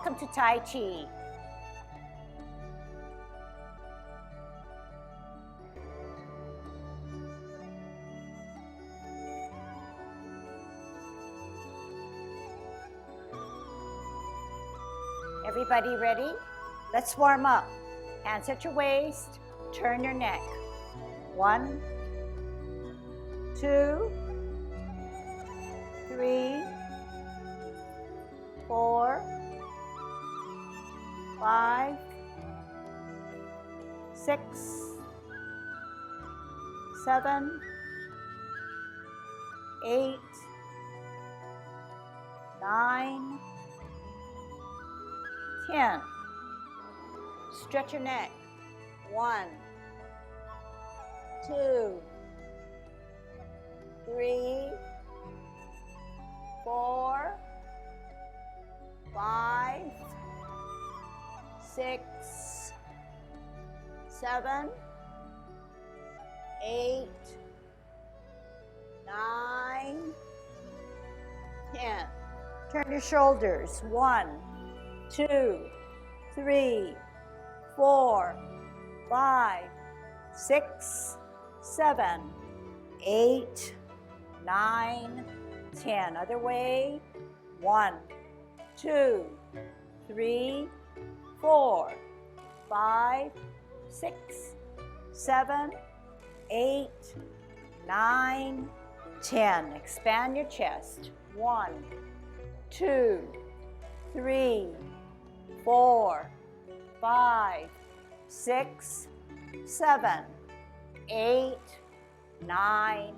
Welcome to Tai Chi. Everybody ready? Let's warm up. Hands at your waist, turn your neck. 1, 2, 3, 4, 5, 6, 7, 8, 9, 10. Stretch your neck. 1, 2, 3, 4, 5, 6, 7, 8, 9, 10. Turn your shoulders. 1, 2, 3, 4, 5, 6, 7, 8, 9, 10. Other way. 1, 2, 3, 4, 5, 6, 7, 8, 9, 10. Expand your chest. 1, 2, 3, 4, 5, 6, 7, 8, 9,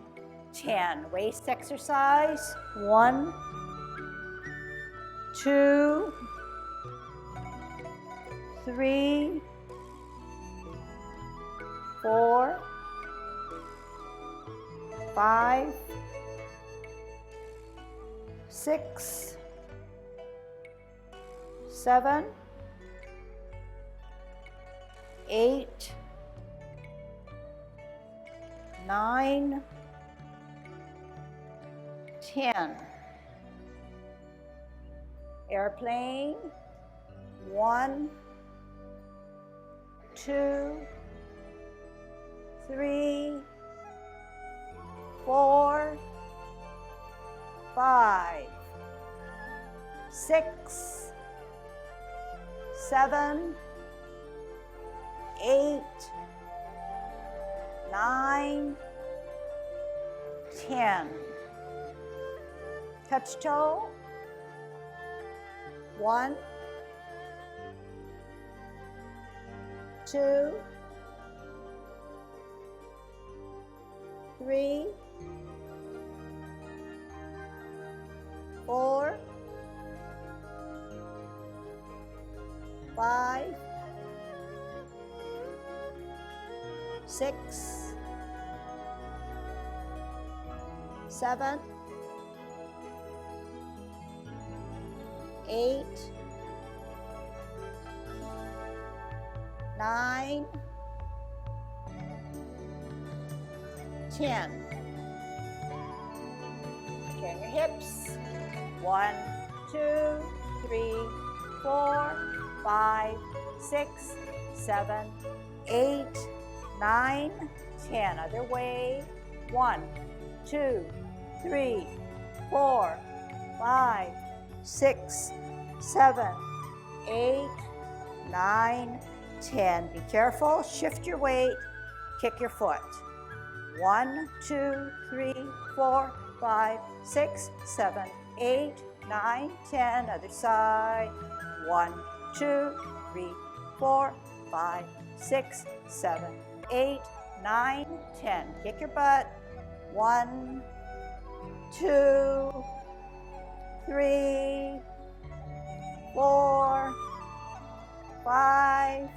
10. Waist exercise. 1, 2, 3, 4, 5, 6, 7, 8, 9, 10. Airplane. 1, 2, 3, 4, 5, 6, 7, 8, 9, 10. Touch toe. 1, 2, 3, 4, 5, 6, 7, 8, 9, 10. Turn your hips. 1, 2, 3, 4, 5, 6, 7, 8, 9, 10. Other way. 1, 2, 3, 4, 5, 6, 7, 8, 9, 10. Be careful. Shift your weight. Kick your foot. 1, 2, 3, 4, 5, 6, 7, 8, 9, 10. Other side. 1, 2, 3, 4, 5, 6, 7, 8, 9, 10. Kick your butt. 1, 2, 3, 4, 5,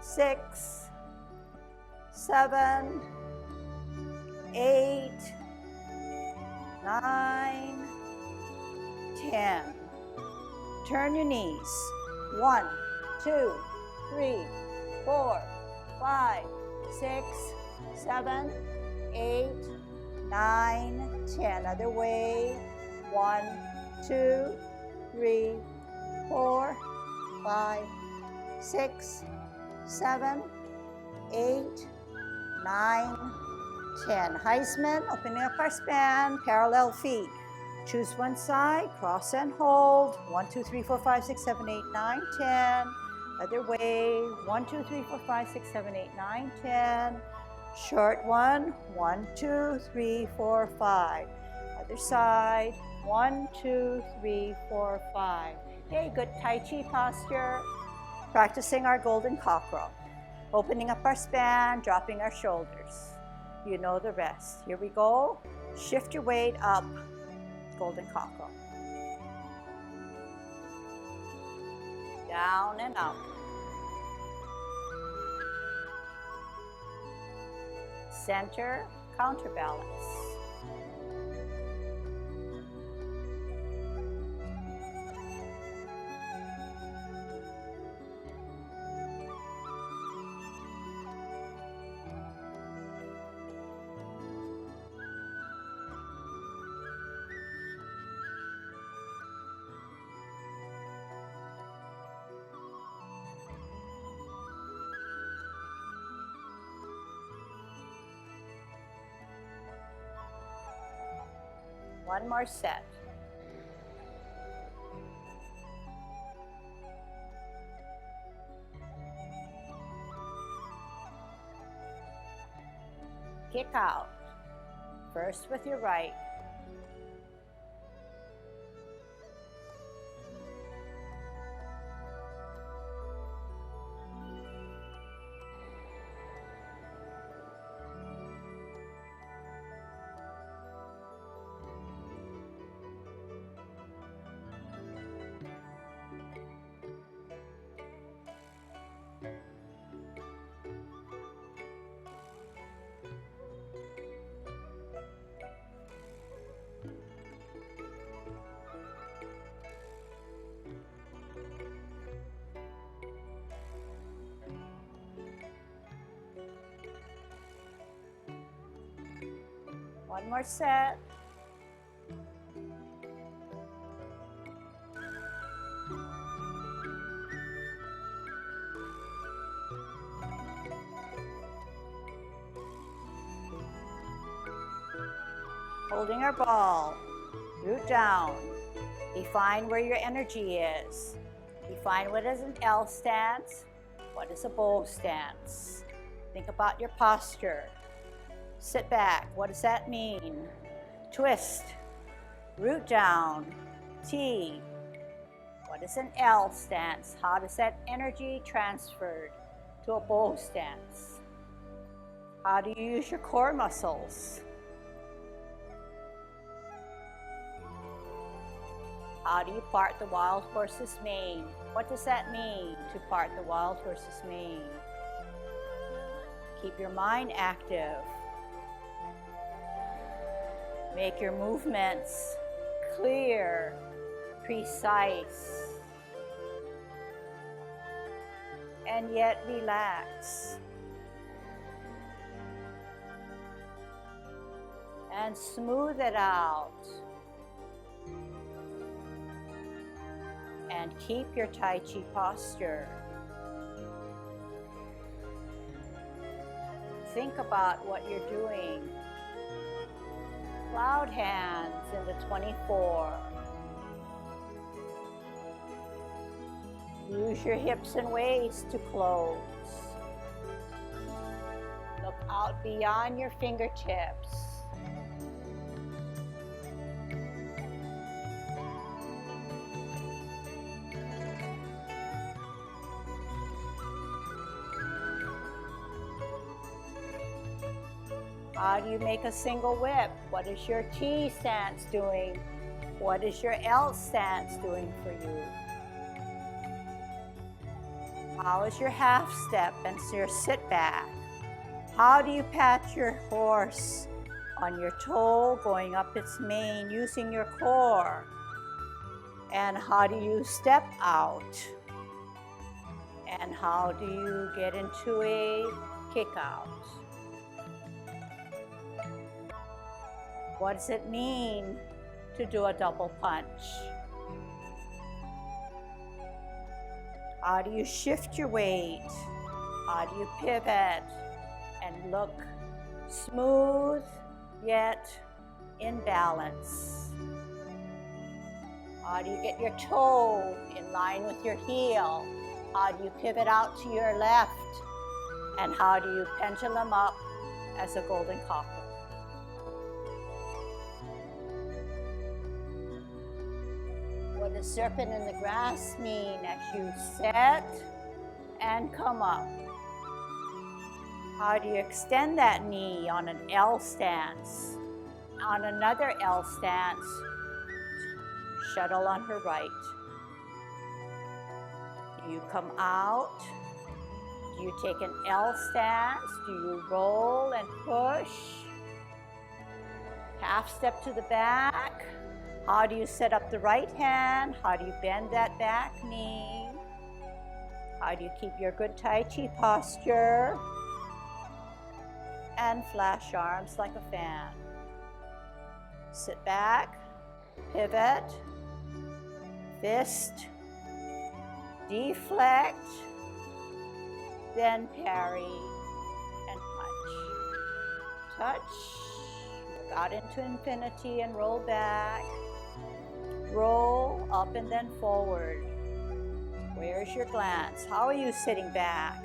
6, 7, 8, 9, 10. Turn your knees. 1, 2, 3, 4, 5, 6, 7, 8, 9, 10. Other way. 1, 2, 3, 4, 5, 6, 7, 8, 9, 10. Heisman, opening up our span, parallel feet. Choose one side, cross and hold. 1, 2, 3, 4, 5, 6, 7, 8, 9, 10. Other way. 1, 2, 3, 4, 5, 6, 7, 8, 9, 10. Short one. 1, 2, 3, 4, 5. Other side. 1, 2, 3, 4, 5. Okay, good Tai Chi posture. Practicing our golden cockerel. Opening up our span, dropping our shoulders. You know the rest. Here we go. Shift your weight up. Golden cockerel. Down and up. Center, counterbalance. One more set. Kick out. First with your right. One more set. Holding our ball, root down. Define where your energy is. Define what is an L stance, what is a bow stance. Think about your posture. Sit back, what does that mean? Twist, root down, T. What is an L stance? How does that energy transfer to a bow stance? How do you use your core muscles? How do you part the wild horse's mane? What does that mean, to part the wild horse's mane? Keep your mind active. Make your movements clear, precise, and yet relax. And smooth it out. And keep your Tai Chi posture. Think about what you're doing. Cloud hands in the 24. Use your hips and waist to close. Look out beyond your fingertips. How do you make a single whip? What is your T stance doing? What is your L stance doing for you? How is your half step and your sit back? How do you pat your horse on your toe, going up its mane, using your core? And how do you step out? And how do you get into a kick out? What does it mean to do a double punch? How do you shift your weight? How do you pivot and look smooth yet in balance? How do you get your toe in line with your heel? How do you pivot out to your left? And how do you pendulum up as a golden cockle? What does serpent in the grass mean as you set and come up? How do you extend that knee on an L stance? On another L stance, shuttle on her right. Do you come out? Do you take an L stance? Do you roll and push? Half step to the back. How do you set up the right hand? How do you bend that back knee? How do you keep your good Tai Chi posture? And flash arms like a fan. Sit back, pivot, fist, deflect, then parry and punch. Touch, look out into infinity and roll back. Roll up and then forward. Where's your glance? How are you sitting back?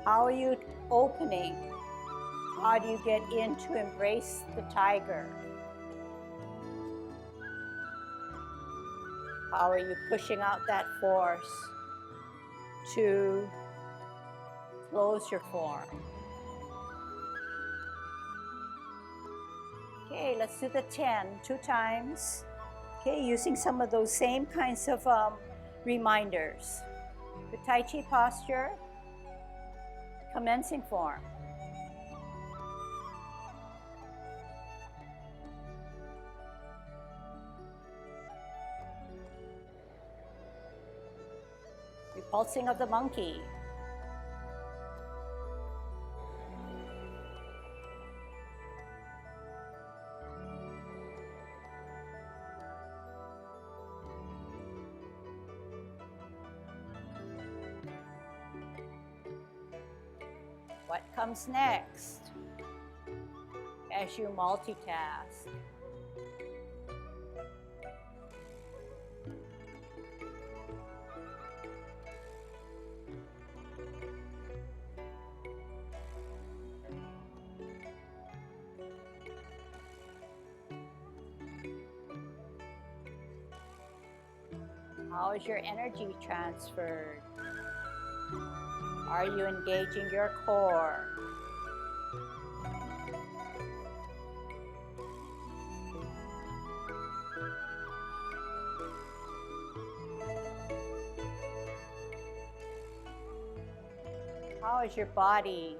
How are you opening? How do you get in to embrace the tiger? How are you pushing out that force to close your form? Okay, let's do the 10, 2 times. Okay, using some of those same kinds of reminders. The Tai Chi posture, commencing form. Repulsing of the monkey. What comes next as you multitask? How is your energy transferred? Are you engaging your core? How is your body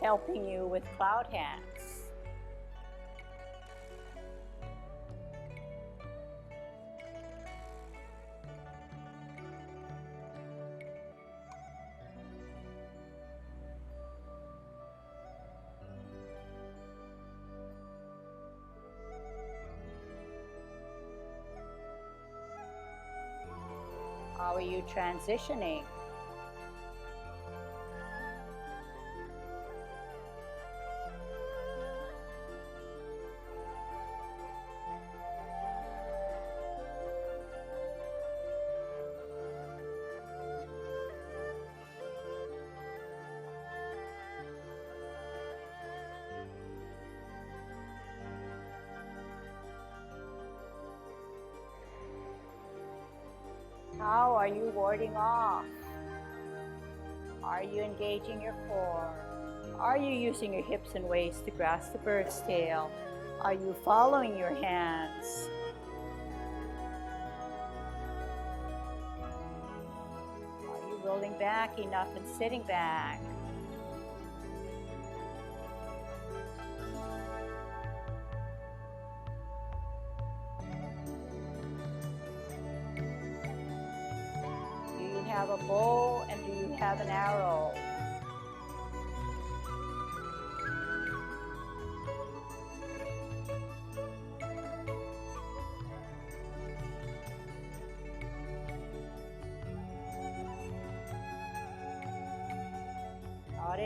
helping you with cloud hands? How are you transitioning? How are you warding off? Are you engaging your core? Are you using your hips and waist to grasp the bird's tail? Are you following your hands? Are you rolling back enough and sitting back? Have a bow and do you have an arrow?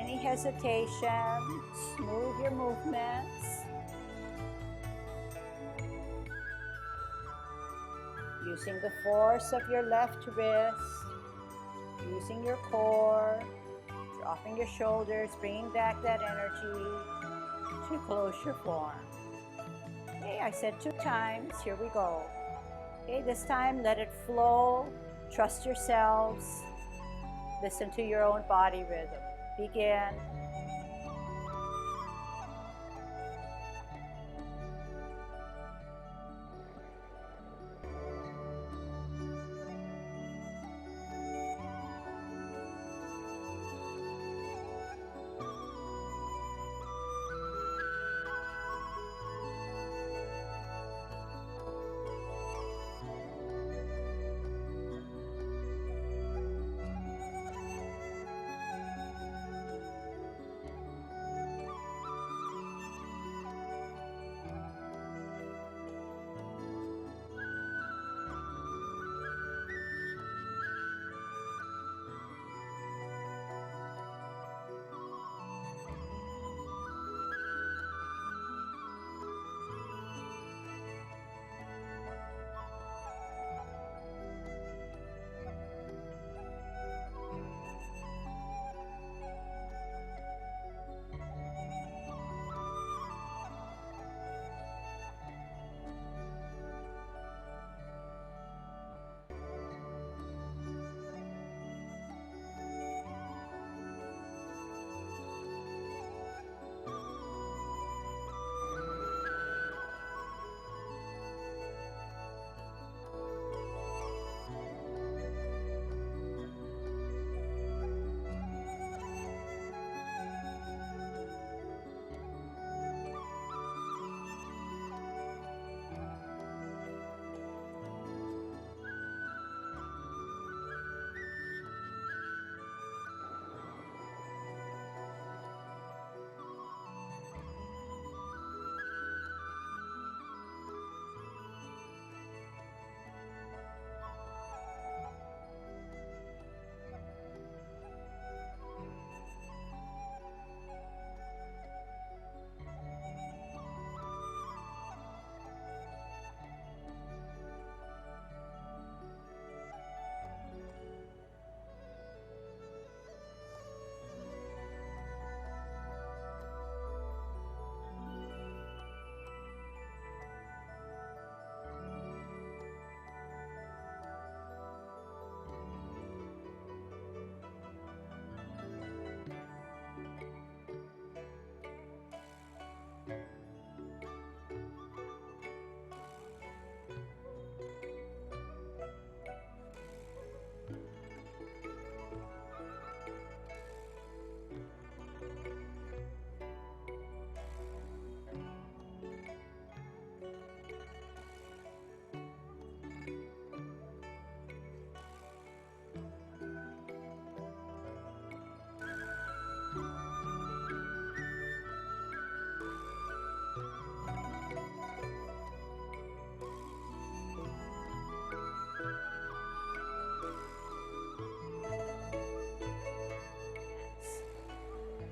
any hesitation, smooth your movements. Using the force of your left wrist, using your core, dropping your shoulders, bringing back that energy to close your form. Okay, I said 2 times, here we go. Okay, this time let it flow, trust yourselves, listen to your own body rhythm. Begin.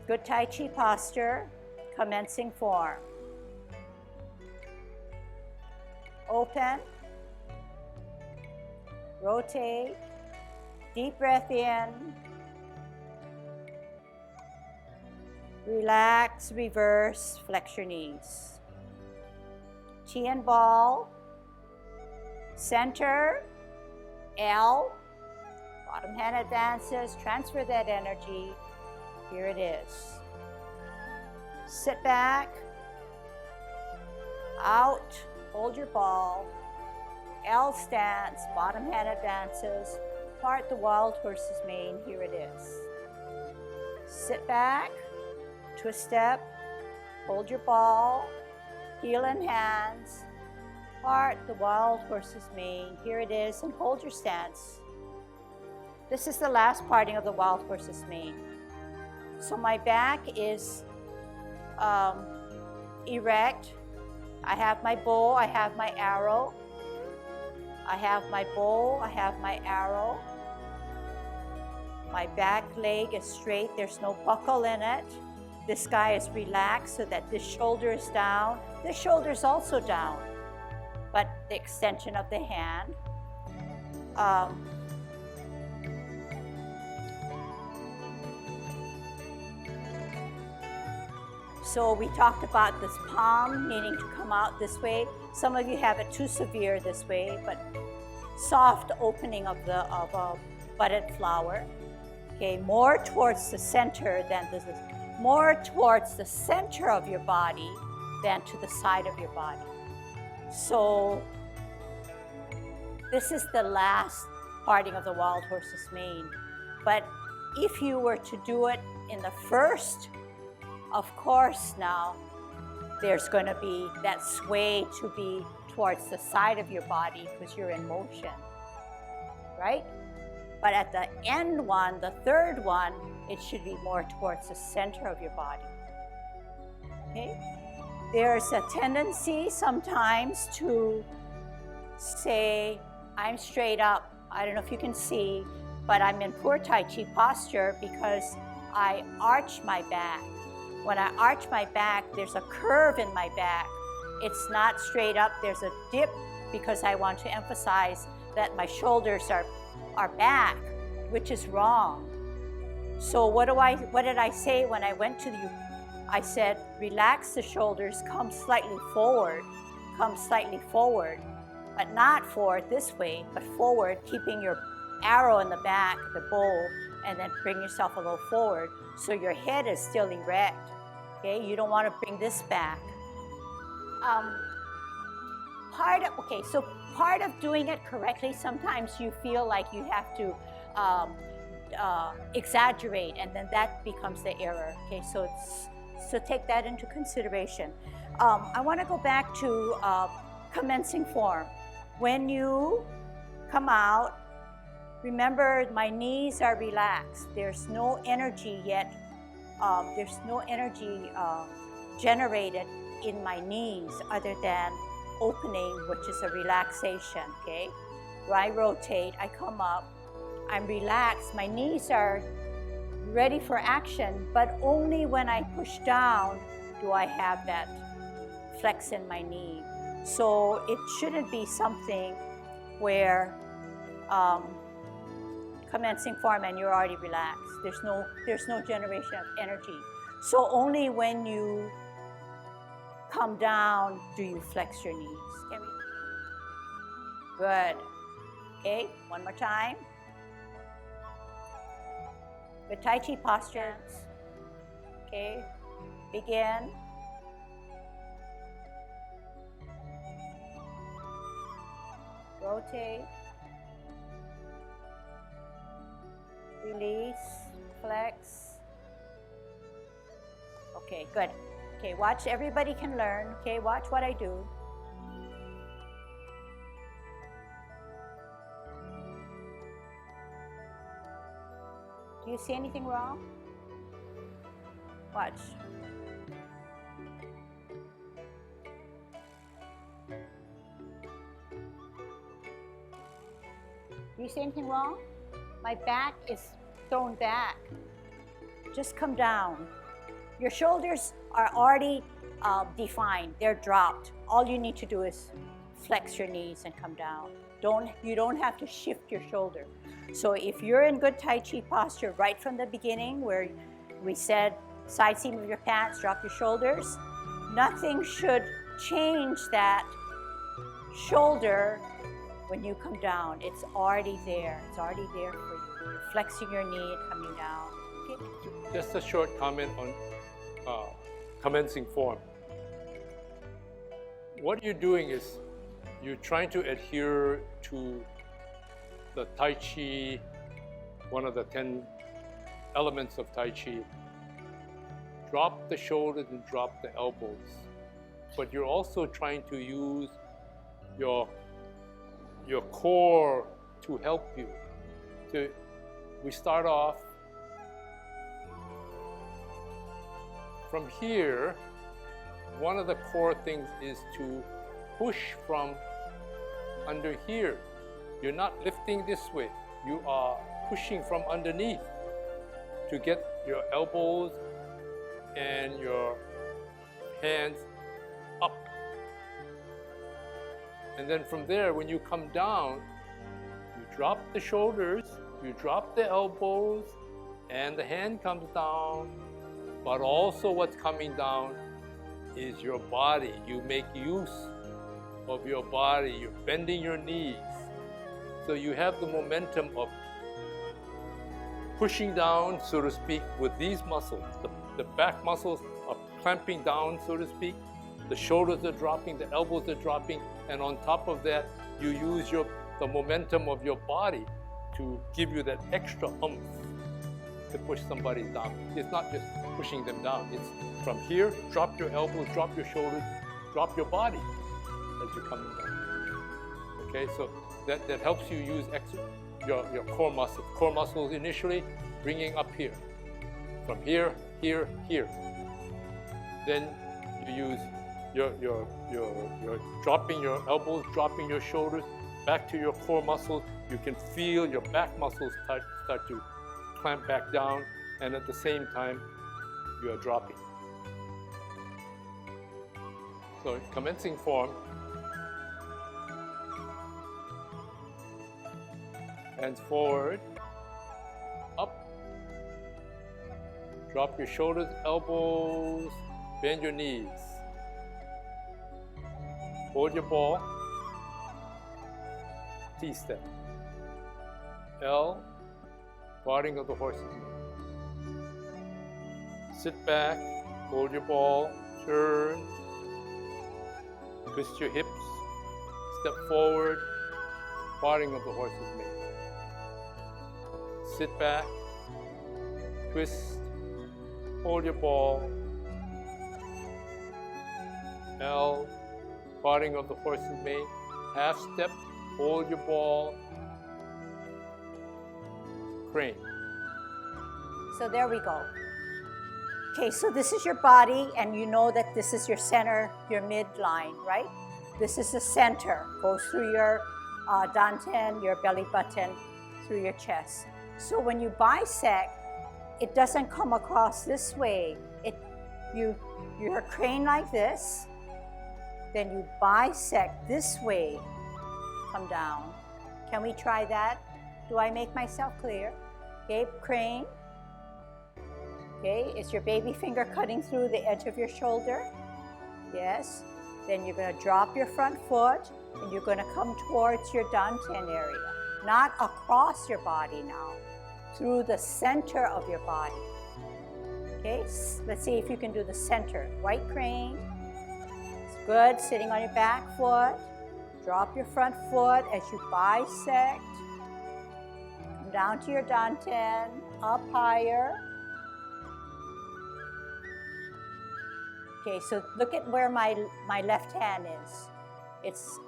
Good Tai Chi posture, commencing form. Open, rotate, deep breath in, relax, reverse, flex your knees. Chi and ball, center, L, bottom hand advances, transfer that energy. Here it is. Sit back, out, hold your ball, L stance, bottom hand advances, part the wild horse's mane, here it is. Sit back, twist step, hold your ball, heel and hands, part the wild horse's mane, here it is, and hold your stance. This is the last parting of the wild horse's mane. So my back is erect. I have my bow, I have my arrow. I have my bow, I have my arrow. My back leg is straight. There's no buckle in it. This guy is relaxed so that this shoulder is down. This shoulder is also down, but the extension of the hand. So we talked about this palm needing to come out this way. Some of you have it too severe this way, but soft opening of a budded flower. Okay, more towards the center than this is. More towards the center of your body than to the side of your body. So this is the last parting of the wild horse's mane. But if you were to do it in the first, of course now there's going to be that sway to be towards the side of your body because you're in motion, right? But at the end one, the third one, it should be more towards the center of your body. Okay? There's a tendency sometimes to say, I'm straight up. I don't know if you can see, but I'm in poor Tai Chi posture because I arch my back. When I arch my back, there's a curve in my back. It's not straight up, there's a dip because I want to emphasize that my shoulders are back, which is wrong. So what did I say when I went to you? I said, relax the shoulders, come slightly forward, but not forward this way, but forward, keeping your arrow in the back, the bowl, and then bring yourself a little forward so your head is still erect. Okay, you don't want to bring this back. Part of doing it correctly, sometimes you feel like you have to exaggerate, and then that becomes the error. Okay, so take that into consideration. I want to go back to commencing form. When you come out, remember my knees are relaxed. There's no energy yet. There's no energy generated in my knees other than opening, which is a relaxation, okay? I rotate, I come up, I'm relaxed. My knees are ready for action, but only when I push down do I have that flex in my knee. So it shouldn't be something where commencing form and you're already relaxed. There's no generation of energy. So only when you come down do you flex your knees. Good. Okay, one more time. Good Tai Chi postures. Okay, begin. Rotate. Release, flex. Okay, good. Okay, watch, everybody can learn. Okay, watch what I do. Do you see anything wrong? Watch. Do you see anything wrong? My back is thrown back. Just come down. Your shoulders are already defined. They're dropped. All you need to do is flex your knees and come down. You don't have to shift your shoulder. So if you're in good Tai Chi posture right from the beginning, where we said side seam of your pants, drop your shoulders, nothing should change that shoulder when you come down. It's already there. It's already there for you. You're flexing your knee and coming down. Okay. Just a short comment on commencing form. What you're doing is you're trying to adhere to the Tai Chi, one of the 10 elements of Tai Chi. Drop the shoulders and drop the elbows. But you're also trying to use your core to help you. We start off from here. One of the core things is to push from under here. You're not lifting this way. You are pushing from underneath. to get your elbows and your hands up. And then from there, when you come down, you drop the shoulders, you drop the elbows, and the hand comes down. But also what's coming down is your body. You make use of your body. You're bending your knees. So you have the momentum of pushing down, so to speak, with these muscles. The back muscles are clamping down, so to speak. The shoulders are dropping, the elbows are dropping, and on top of that, you use the momentum of your body to give you that extra oomph to push somebody down. It's not just pushing them down. It's from here, drop your elbows, drop your shoulders, drop your body as you're coming down. Okay, so that helps you use your core muscles. Core muscles initially bringing up here. From here, here, here. Then you use your dropping your elbows, dropping your shoulders, back to your core muscles. You can feel your back muscles start to clamp back down, and at the same time, you are dropping. So commencing form. Hands forward, up. Drop your shoulders, elbows, bend your knees. Hold your ball. T-step. L, parting of the horse's mane. Sit back, hold your ball, turn, twist your hips, step forward, parting of the horse's mane. Sit back, twist, hold your ball, L, parting of the horse's mane, half step, hold your ball, crane. So there we go. Okay, so this is your body, and you know that this is your center, your midline, right? This is the center, goes through your dantian, your belly button, through your chest. So when you bisect, it doesn't come across this way. You're crane like this, then you bisect this way, come down. Can we try that? Do I make myself clear? Okay, crane. Okay, is your baby finger cutting through the edge of your shoulder? Yes. Then you're going to drop your front foot, and you're going to come towards your dantian area. Not across your body now, through the center of your body. Okay, let's see if you can do the center. White crane. It's good, sitting on your back foot. Drop your front foot as you bisect. Come down to your dantian, up higher. Okay, so look at where my left hand is.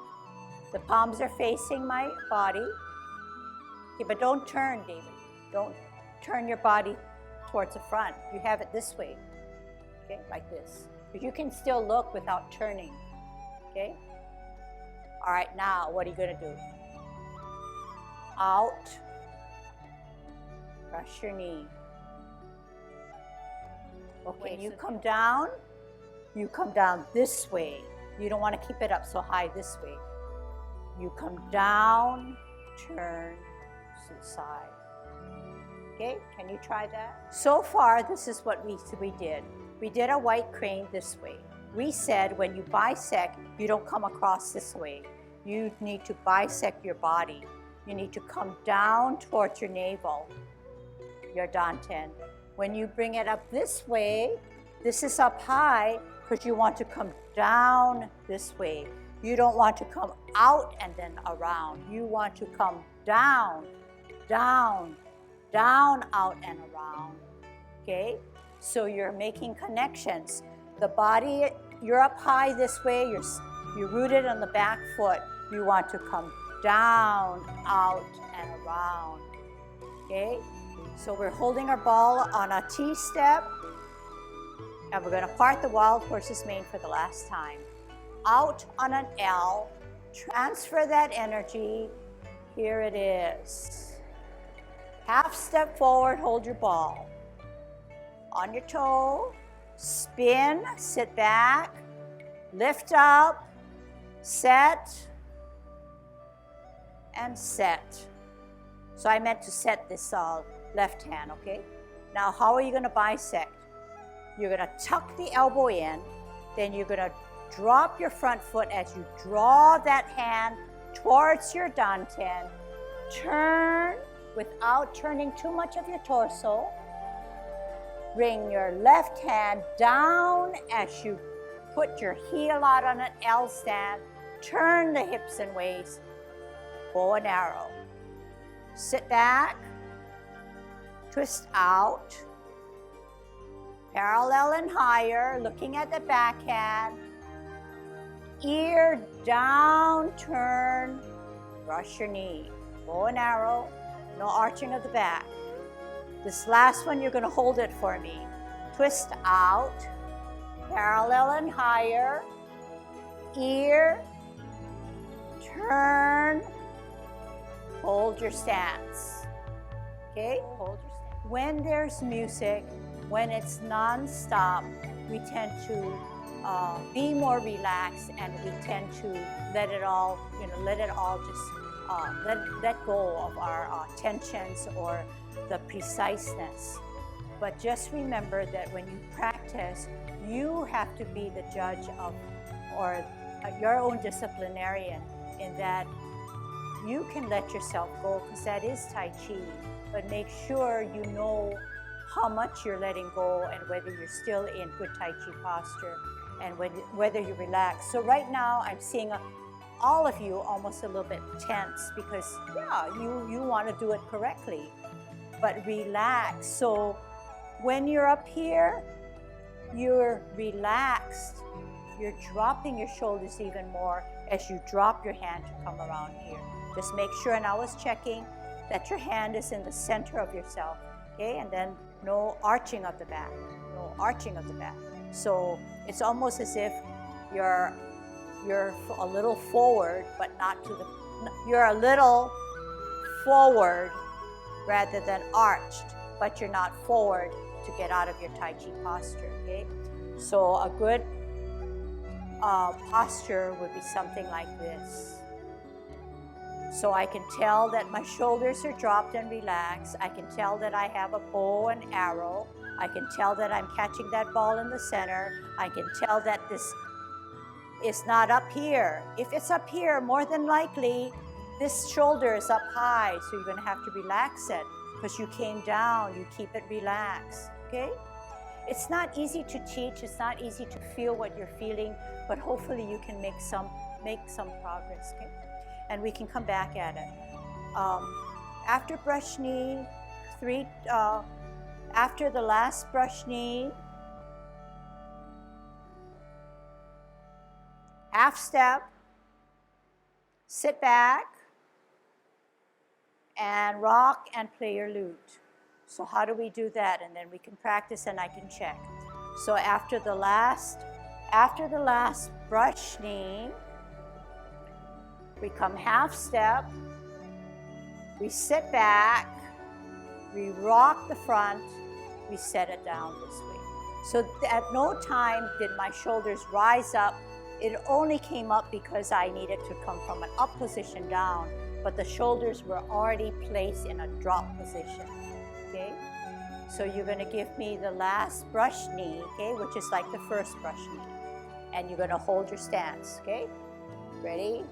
The palms are facing my body. Okay, but don't turn, David. Don't turn your body towards the front. You have it this way, okay, like this. But you can still look without turning, okay? All right, now what are you gonna do? Out, brush your knee. Okay, you come down this way. You don't wanna keep it up so high this way. You come down, turn to the side. Okay, can you try that? So far, this is what we did. We did a white crane this way. We said when you bisect, you don't come across this way. You need to bisect your body. You need to come down towards your navel, your dantian. When you bring it up this way, this is up high because you want to come down this way. You don't want to come out and then around. You want to come down, down, down, out, and around, okay? So you're making connections. The body, you're up high this way, you're rooted on the back foot. You want to come down, out, and around, okay? So we're holding our ball on a T-step, and we're gonna part the wild horse's mane for the last time. Out on an L, transfer that energy, here it is. Half step forward, hold your ball. on your toe, spin, sit back, lift up, set, and set. So I meant to set this left hand, okay? Now, how are you going to bisect? You're going to tuck the elbow in, then you're going to drop your front foot as you draw that hand towards your dantian. Turn without turning too much of your torso. Bring your left hand down as you put your heel out on an L stand. Turn the hips and waist. Bow and arrow. Sit back. Twist out. Parallel and higher, looking at the backhand. Ear down, turn. Brush your knee. Bow and arrow. No arching of the back. This last one, you're going to hold it for me. Twist out. Parallel and higher. Ear. Turn. Hold your stance. Okay? Hold your stance. When there's music, when it's non-stop, we tend to be more relaxed, and we tend to let it all just let go of our tensions or the preciseness. But just remember that when you practice, you have to be the judge of, or your own disciplinarian, in that you can let yourself go, because that is Tai Chi, but make sure you know how much you're letting go and whether you're still in good Tai Chi posture and whether you relax. So right now I'm seeing all of you almost a little bit tense because, yeah, you want to do it correctly, but relax. So when you're up here, you're relaxed. You're dropping your shoulders even more as you drop your hand to come around here. Just make sure, and I was checking, that your hand is in the center of yourself, okay? And then no arching of the back, no arching of the back. So it's almost as if you're a little forward, but not to the, you're a little forward rather than arched, but you're not forward to get out of your Tai Chi posture, okay? So a good posture would be something like this. So I can tell that my shoulders are dropped and relaxed. I can tell that I have a bow and arrow. I can tell that I'm catching that ball in the center. I can tell that this is not up here. If it's up here, more than likely, this shoulder is up high, so you're gonna have to relax it because you came down, you keep it relaxed, okay? It's not easy to teach, it's not easy to feel what you're feeling, but hopefully you can make some progress, okay? And we can come back at it. After brush knee, after the last brush knee, half step, sit back, and rock and play your lute. So how do we do that? And then we can practice and I can check. So after the last brush knee, we come half step, we sit back, we rock the front, we set it down this way. So at no time did my shoulders rise up. It only came up because I needed to come from an up position down, but the shoulders were already placed in a drop position, okay? So you're gonna give me the last brush knee, okay, which is like the first brush knee. And you're gonna hold your stance, okay? Ready?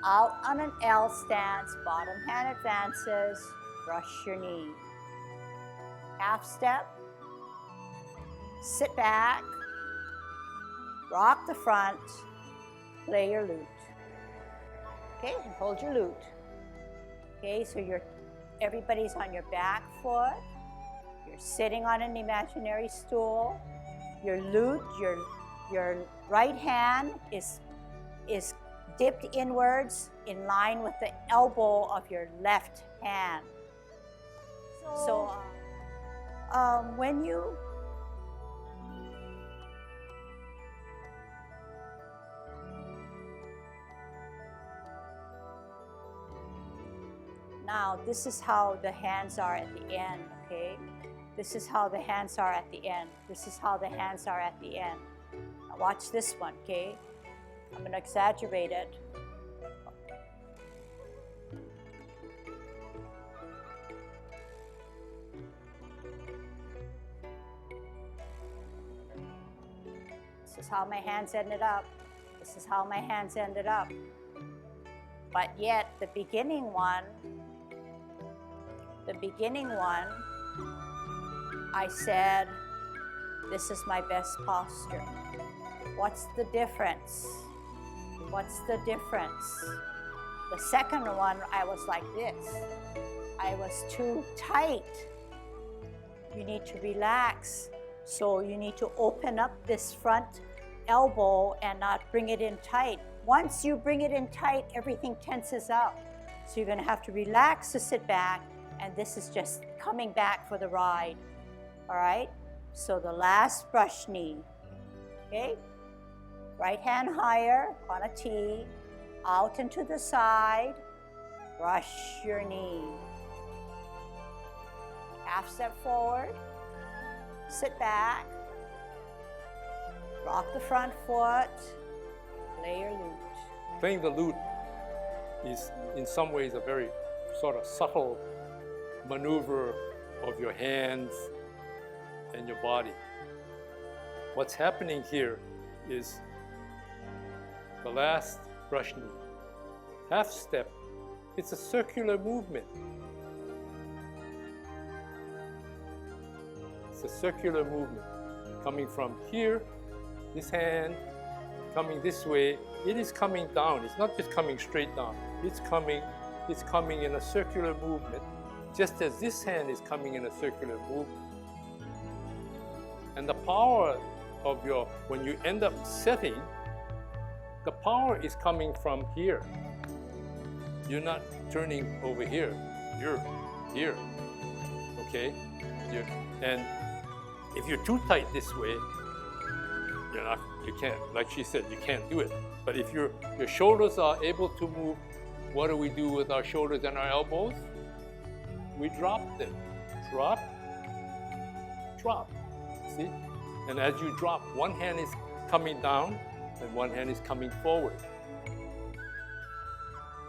Out on an L stance, bottom hand advances, brush your knee. Half step, sit back, rock the front, play your lute. Okay, and hold your lute. Okay, so everybody's on your back foot, you're sitting on an imaginary stool, your lute, your right hand is dipped inwards in line with the elbow of your left hand. So when you now, this is how the hands are at the end, okay? This is how the hands are at the end. This is how the hands are at the end. Now watch this one, okay? I'm going to exaggerate it. This is how my hands ended up. This is how my hands ended up. But yet, the beginning one, I said, this is my best posture. What's the difference? What's the difference? The second one, I was like this. I was too tight. You need to relax. So you need to open up this front elbow and not bring it in tight. Once you bring it in tight, everything tenses up. So you're gonna have to relax to sit back, and this is just coming back for the ride, all right? So the last brush knee, okay? Right hand higher on a T, out and to the side, brush your knee. Half step forward, sit back, rock the front foot, play your lute. Playing the lute is in some ways a very sort of subtle maneuver of your hands and your body. What's happening here is the last brush knee. Half step, it's a circular movement. It's a circular movement coming from here, this hand, coming this way. It is coming down. It's not just coming straight down. It's coming in a circular movement, just as this hand is coming in a circular movement. And the power of when you end up setting, the power is coming from here. You're not turning over here. You're here, okay? And if you're too tight this way, you can't, like she said, you can't do it. But if your shoulders are able to move, what do we do with our shoulders and our elbows? We drop them. Drop, drop. See? And as you drop, one hand is coming down and one hand is coming forward.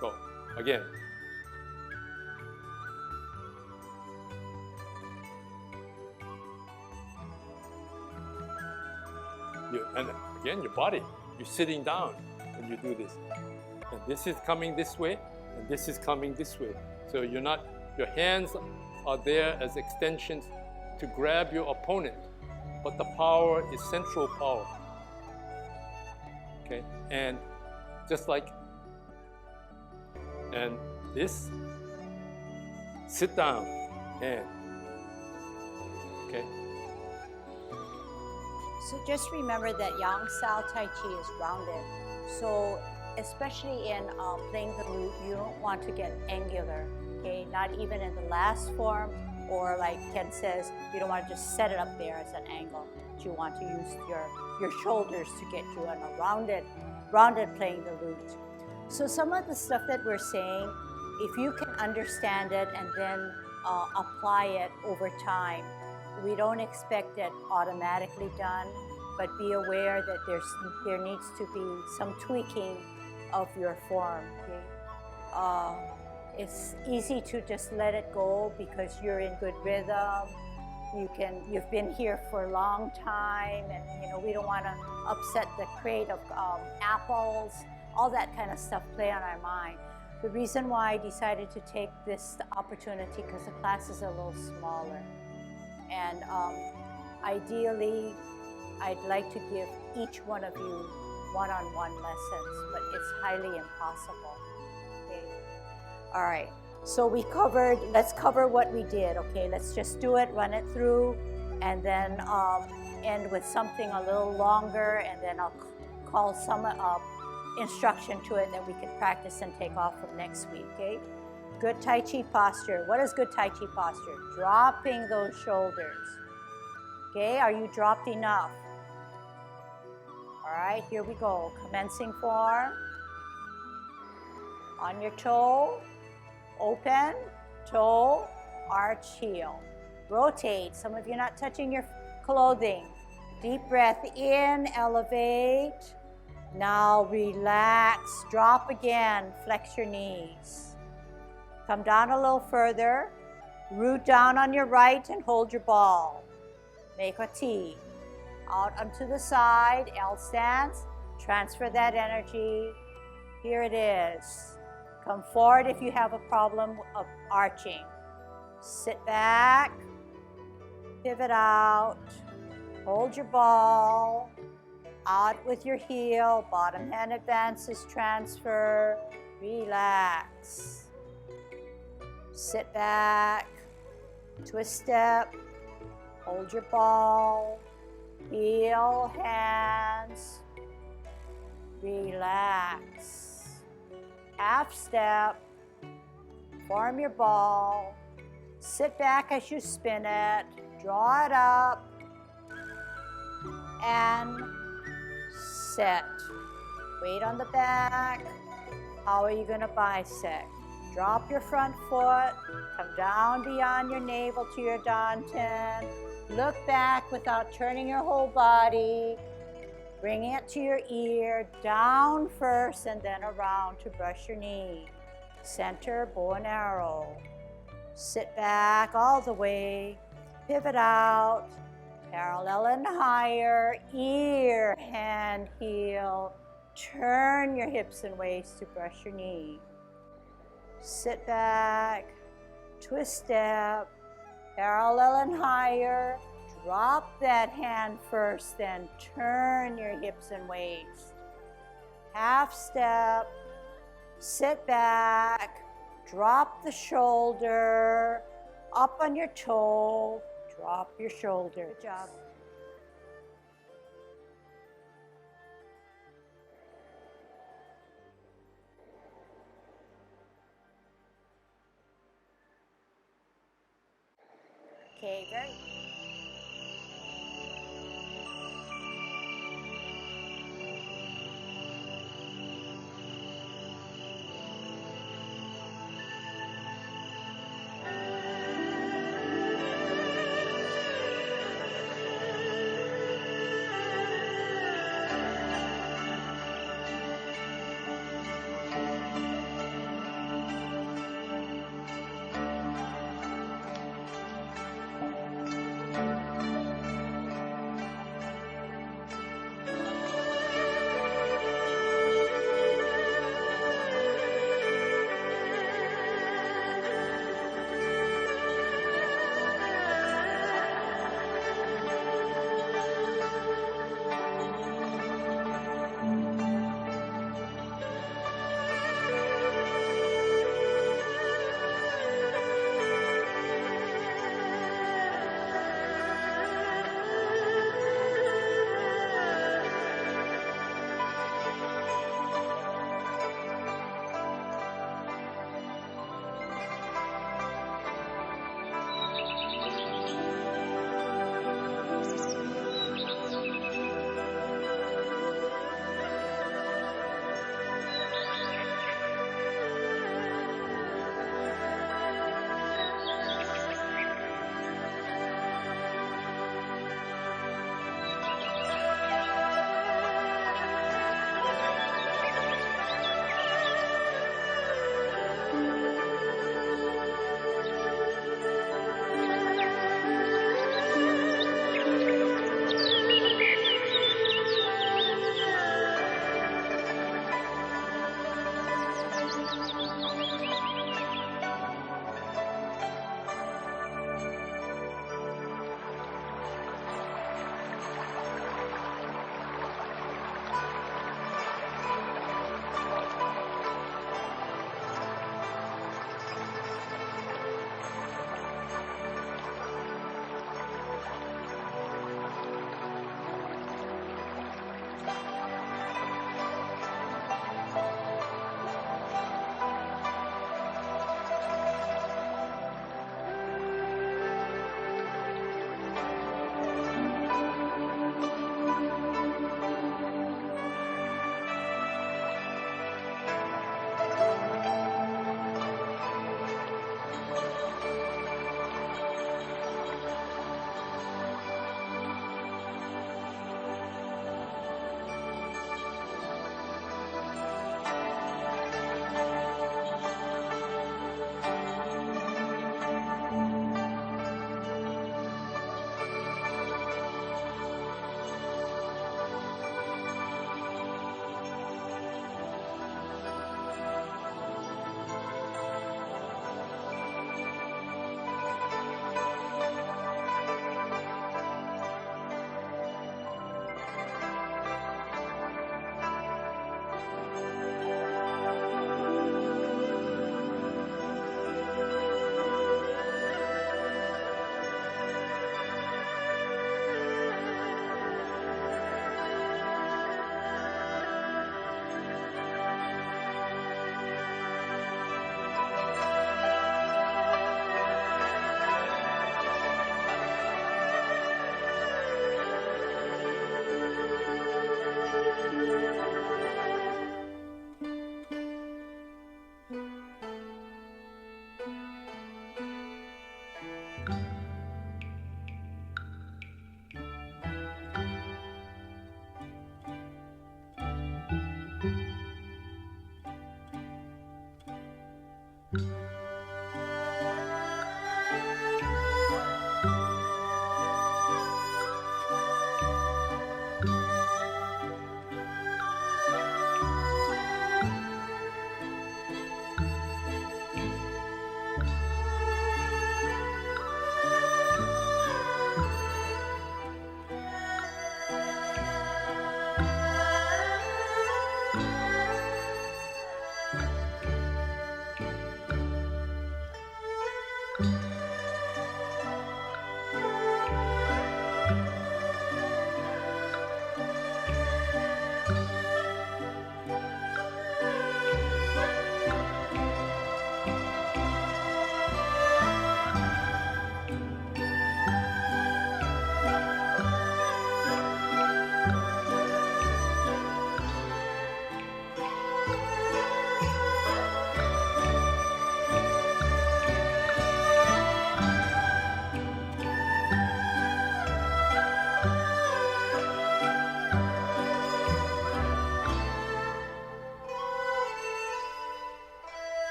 So, again. And again, your body, you're sitting down when you do this. And this is coming this way, and this is coming this way. So your hands are there as extensions to grab your opponent, but the power is central power. Okay, and just like, and this, sit down, and, okay. So just remember that Yang Style Tai Chi is rounded. So especially in playing the lute, you don't want to get angular, okay? Not even in the last form, or like Ken says, you don't want to just set it up there as an angle. You want to use your shoulders to get you on a rounded playing the lute. So some of the stuff that we're saying, if you can understand it and then apply it over time, we don't expect it automatically done, but be aware that there needs to be some tweaking of your form. Okay? It's easy to just let it go because you're in good rhythm. You've been here for a long time, and we don't want to upset the crate of apples. All that kind of stuff play on our mind. The reason why I decided to take this opportunity because the class is a little smaller. And ideally, I'd like to give each one of you one-on-one lessons, but it's highly impossible. Okay? All right, so let's cover what we did, okay? Let's just do it, run it through, and then end with something a little longer, and then I'll call some instruction to it that we can practice and take off from next week, okay? Good Tai Chi posture. What is good Tai Chi posture? Dropping those shoulders. Okay, are you dropped enough? All right, here we go. Commencing form. On your toe, open, toe, arch, heel. Rotate. Some of you are not touching your clothing. Deep breath in, elevate. Now relax, drop again, flex your knees. Come down a little further. Root down on your right and hold your ball. Make a T. Out onto the side, L stance. Transfer that energy. Here it is. Come forward if you have a problem of arching. Sit back. Pivot out. Hold your ball. Out with your heel. Bottom hand advances, transfer. Relax. Sit back. Twist step. Hold your ball. Heel, hands. Relax. Half step. Form your ball. Sit back as you spin it. Draw it up. And sit. Weight on the back. How are you going to bisect? Drop your front foot. Come down beyond your navel to your dantian. Look back without turning your whole body. Bring it to your ear. Down first and then around to brush your knee. Center, bow and arrow. Sit back all the way. Pivot out. Parallel and higher. Ear, hand, heel. Turn your hips and waist to brush your knee. Sit back. Twist step. Parallel and higher. Drop that hand first, then turn your hips and waist. Half step. Sit back. Drop the shoulder. Up on your toe. Drop your shoulder. Good job. Okay, very good.